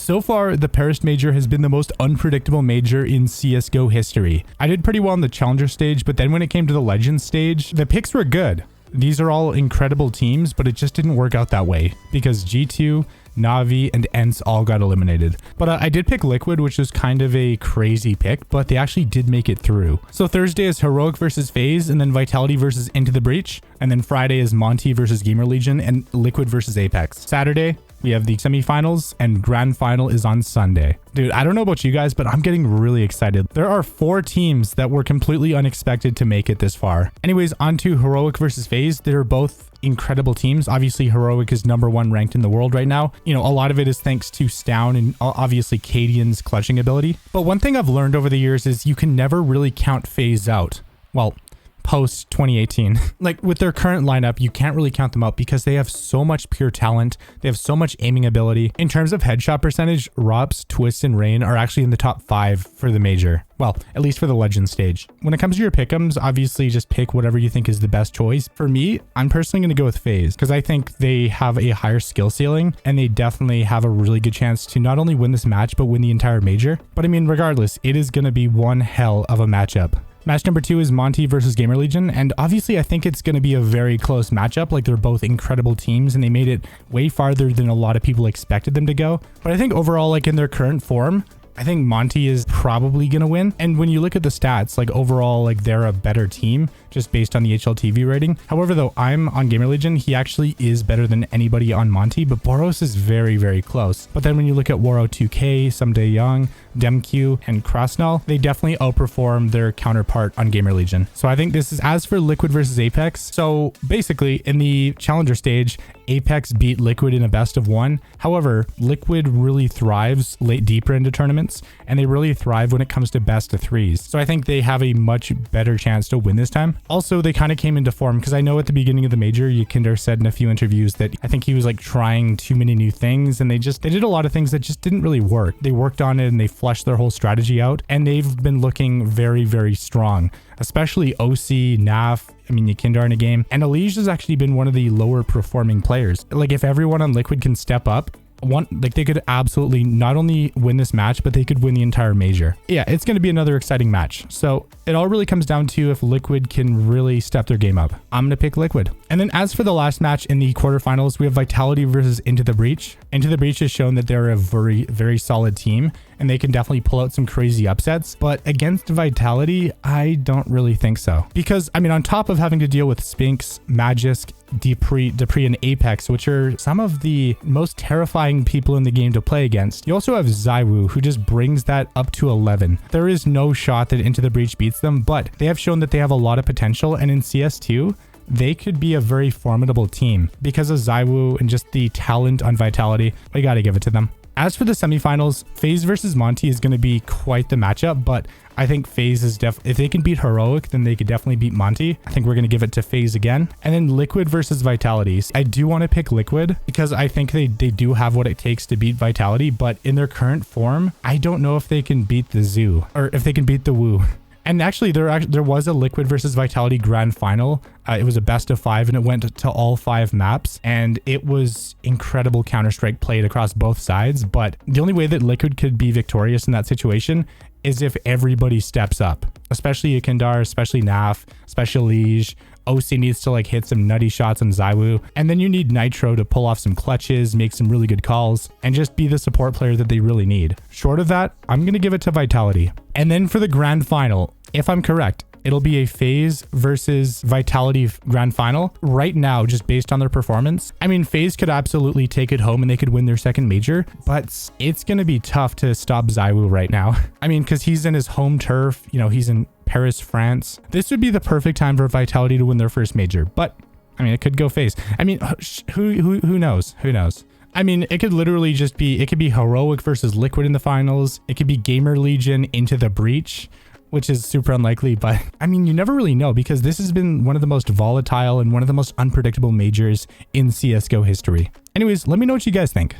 So far, the Paris major has been the most unpredictable major in CSGO history. I did pretty well in the challenger stage, but then when it came to the legends stage, the picks were good. These are all incredible teams, but it just didn't work out that way because G2, Na'Vi, and ENCE all got eliminated. But I did pick Liquid, which was kind of a crazy pick, but they actually did make it through. So Thursday is Heroic versus FaZe, and then Vitality versus Into the Breach. And then Friday is Monty versus Gamer Legion, and Liquid versus Apex. Saturday, we have the semifinals, and grand final is on Sunday. Dude, I don't know about you guys, but I'm getting really excited. There are 4 teams that were completely unexpected to make it this far. Anyways, on to Heroic versus FaZe. They're both incredible teams. Obviously, Heroic is #1 ranked in the world right now. You know, a lot of it is thanks to Stown and obviously Cadian's clutching ability. But one thing I've learned over the years is you can never really count FaZe out. Well, post 2018. Like with their current lineup, you can't really count them out because they have so much pure talent. They have so much aiming ability. In terms of headshot percentage, Rops, Twist, and Rain are actually in the top 5 for the major. Well, at least for the legend stage. When it comes to your pick'ems, obviously just pick whatever you think is the best choice. For me, I'm personally going to go with FaZe because I think they have a higher skill ceiling and they definitely have a really good chance to not only win this match, but win the entire major. But I mean, regardless, it is going to be one hell of a matchup. Match number 2 is Monty versus Gamer Legion, and obviously I think it's going to be a very close matchup. Like, they're both incredible teams and they made it way farther than a lot of people expected them to go. But I think overall, like in their current form, I think Monty is probably going to win. And when you look at the stats, like overall, like they're a better team just based on the HLTV rating. However, though, I'm on Gamer Legion. He actually is better than anybody on Monty, but Boros is very, very close. But then when you look at Waro 2K, Someday Young, Demq, and Krasnal, they definitely outperform their counterpart on Gamer Legion. So I think this is as for Liquid versus Apex. So basically in the challenger stage, Apex beat Liquid in a best of 1. However, Liquid really thrives deeper into tournaments, and they really thrive when it comes to best of 3s. So I think they have a much better chance to win this time. Also, they kind of came into form because I know at the beginning of the major, Yakinder said in a few interviews that I think he was like trying too many new things, and they did a lot of things that just didn't really work. They worked on it and they fleshed their whole strategy out, and they've been looking very, very strong, especially OC, Naf, I mean, Yakinder in a game, and Elige has actually been one of the lower performing players. Like if everyone on Liquid can step up, they could absolutely not only win this match, but they could win the entire major. Yeah, it's going to be another exciting match. So it all really comes down to if Liquid can really step their game up. I'm going to pick Liquid. And then as for the last match in the quarterfinals, we have Vitality versus Into the Breach. Into the Breach has shown that they're a very, very solid team, and they can definitely pull out some crazy upsets. But against Vitality, I don't really think so. Because, I mean, on top of having to deal with Spinks, Magisk, Dupree, and Apex, which are some of the most terrifying people in the game to play against, you also have ZywOo, who just brings that up to 11. There is no shot that Into the Breach beats them, but they have shown that they have a lot of potential, and in CS2, they could be a very formidable team because of ZywOo and just the talent on Vitality. We got to give it to them. As for the semifinals, FaZe versus Monty is going to be quite the matchup, but I think FaZe is if they can beat Heroic, then they could definitely beat Monty. I think we're going to give it to FaZe again. And then Liquid versus Vitality. I do want to pick Liquid because I think they do have what it takes to beat Vitality, but in their current form, I don't know if they can beat the Zoo or if they can beat the Woo. And actually, there was a Liquid versus Vitality grand final. It was a best of 5, and it went to all 5 maps. And it was incredible Counter-Strike played across both sides. But the only way that Liquid could be victorious in that situation is if everybody steps up. Especially Yakinder, especially Naf, especially Elige. OC needs to like hit some nutty shots on ZywOo. And then you need Nitro to pull off some clutches, make some really good calls, and just be the support player that they really need. Short of that, I'm going to give it to Vitality. And then for the grand final, if I'm correct, it'll be a FaZe versus Vitality grand final. Right now, just based on their performance, I mean, FaZe could absolutely take it home and they could win their second major, but it's going to be tough to stop ZywOo right now. I mean, because he's in his home turf, you know, he's in Paris, France. This would be the perfect time for Vitality to win their first major, but I mean, it could go FaZe. I mean, who knows? Who knows? I mean, it could literally just be, it could be Heroic versus Liquid in the finals. It could be Gamer Legion Into the Breach, which is super unlikely, but I mean, you never really know because this has been one of the most volatile and one of the most unpredictable majors in CSGO history. Anyways, let me know what you guys think.